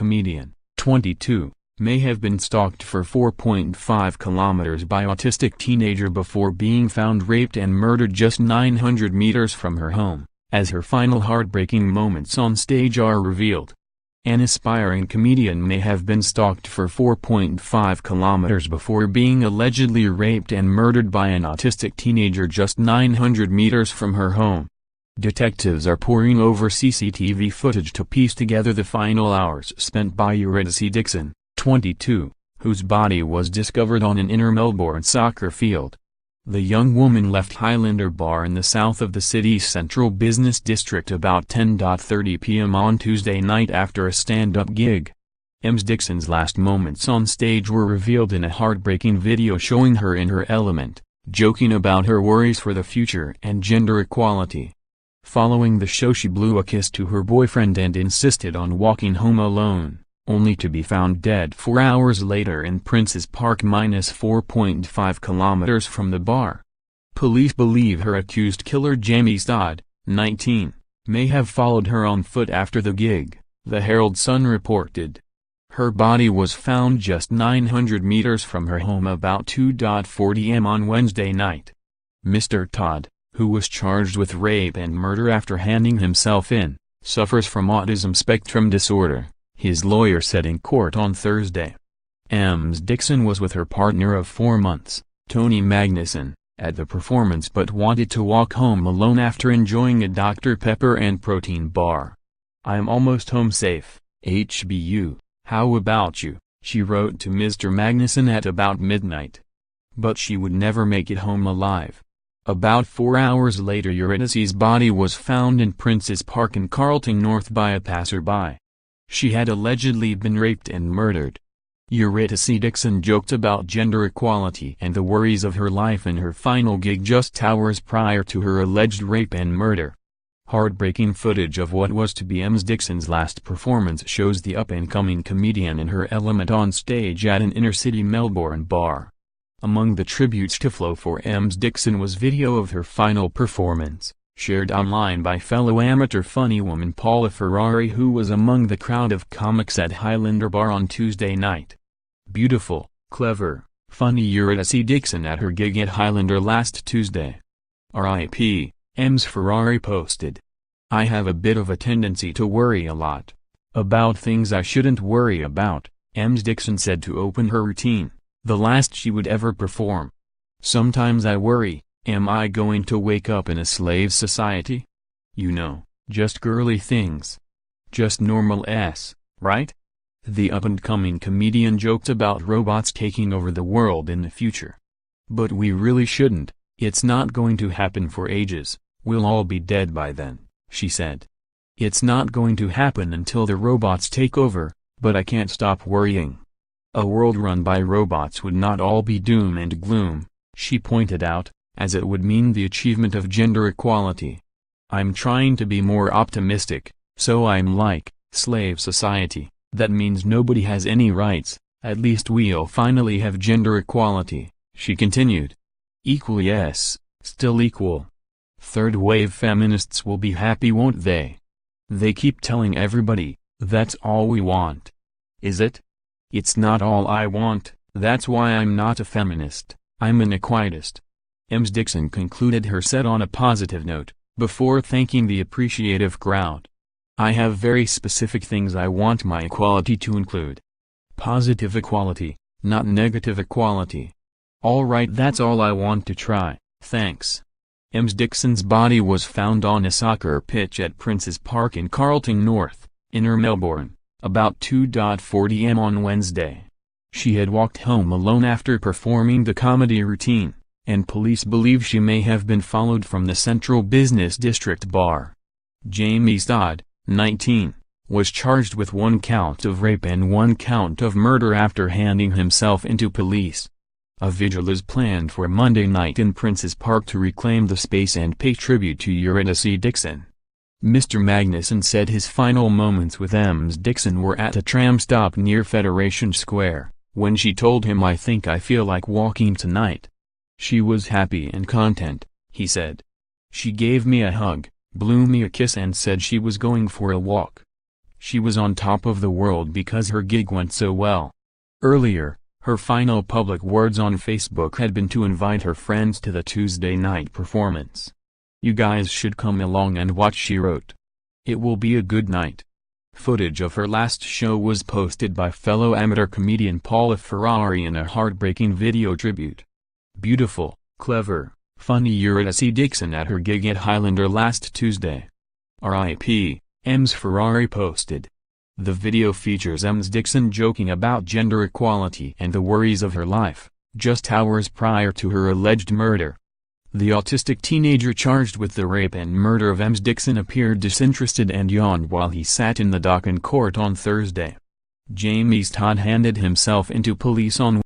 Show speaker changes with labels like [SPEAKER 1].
[SPEAKER 1] comedian, 22, may have been stalked for 4.5 kilometers by autistic teenager before being found raped and murdered just 900 meters from her home, as her final heartbreaking moments on stage are revealed. An aspiring comedian may have been stalked for 4.5 kilometers before being allegedly raped and murdered by an autistic teenager just 900 meters from her home. Detectives are poring over CCTV footage to piece together the final hours spent by Eurydice Dixon, 22, whose body was discovered on an inner Melbourne soccer field. The young woman left Highlander Bar in the south of the city's central business district about 10:30 p.m. on Tuesday night after a stand-up gig. Ms. Dixon's last moments on stage were revealed in a heartbreaking video showing her in her element, joking about her worries for the future and gender equality. Following the show she blew a kiss to her boyfriend and insisted on walking home alone, only to be found dead 4 hours later in Princes Park -4.5 kilometers from the bar. Police believe her accused killer Jamie Stodd, 19, may have followed her on foot after the gig, the Herald-Sun reported. Her body was found just 900 meters from her home about 2:40 am on Wednesday night. Mr. Todd, who was charged with rape and murder after handing himself in, suffers from autism spectrum disorder, his lawyer said in court on Thursday. Ms. Dixon was with her partner of 4 months, Tony Magnuson, at the performance but wanted to walk home alone after enjoying a Dr. Pepper and protein bar. "I'm almost home safe, HBU, how about you?" she wrote to Mr. Magnuson at about midnight. But she would never make it home alive. About 4 hours later Eurydice's body was found in Princes Park in Carlton North by a passerby. She had allegedly been raped and murdered. Eurydice Dixon joked about gender equality and the worries of her life in her final gig just hours prior to her alleged rape and murder. Heartbreaking footage of what was to be Ms. Dixon's last performance shows the up-and-coming comedian in her element on stage at an inner-city Melbourne bar. Among the tributes to flow for Ms. Dixon was video of her final performance, shared online by fellow amateur funny woman Paula Ferrari, who was among the crowd of comics at Highlander Bar on Tuesday night. "Beautiful, clever, funny Eurydice Dixon at her gig at Highlander last Tuesday. R.I.P., Ms. Ferrari posted. I have a bit of a tendency to worry a lot. About things I shouldn't worry about," Ms. Dixon said to open her routine, the last she would ever perform. "Sometimes I worry, am I going to wake up in a slave society? You know, just girly things. Just normal right?" The up-and-coming comedian joked about robots taking over the world in the future. "But we really shouldn't, it's not going to happen for ages, we'll all be dead by then," she said. "It's not going to happen until the robots take over, but I can't stop worrying. A world run by robots would not all be doom and gloom," she pointed out, as it would mean the achievement of gender equality. "I'm trying to be more optimistic, so I'm like, slave society, that means nobody has any rights, at least we'll finally have gender equality," she continued. "Equal yes, still equal. Third-wave feminists will be happy, won't they? They keep telling everybody, that's all we want. Is it? It's not all I want, that's why I'm not a feminist, I'm an equitist." Ms. Dixon concluded her set on a positive note, before thanking the appreciative crowd. "I have very specific things I want my equality to include. Positive equality, not negative equality. All right, that's all I want to try, thanks." Ms. Dixon's body was found on a soccer pitch at Princes Park in Carlton North, inner Melbourne, about 2:40 am on Wednesday. She had walked home alone after performing the comedy routine, and police believe she may have been followed from the central business district bar. Jamie Stodd, 19, was charged with 1 count of rape and 1 count of murder after handing himself into police. A vigil is planned for Monday night in Princes Park to reclaim the space and pay tribute to Eurydice Dixon. Mr. Magnuson said his final moments with Ms. Dixon were at a tram stop near Federation Square, when she told him, "I think I feel like walking tonight." She was happy and content, he said. "She gave me a hug, blew me a kiss and said she was going for a walk. She was on top of the world because her gig went so well. Earlier, her final public words on Facebook had been to invite her friends to the Tuesday night performance. "You guys should come along and watch," she wrote. "It will be a good night." Footage of her last show was posted by fellow amateur comedian Paula Ferrari in a heartbreaking video tribute. "Beautiful, clever, funny Eurydice Dixon at her gig at Highlander last Tuesday. R.I.P., Ms. Ferrari posted. The video features Ms. Dixon joking about gender equality and the worries of her life, just hours prior to her alleged murder. The autistic teenager charged with the rape and murder of Ms. Dixon appeared disinterested and yawned while he sat in the dock in court on Thursday. James Todd handed himself into police on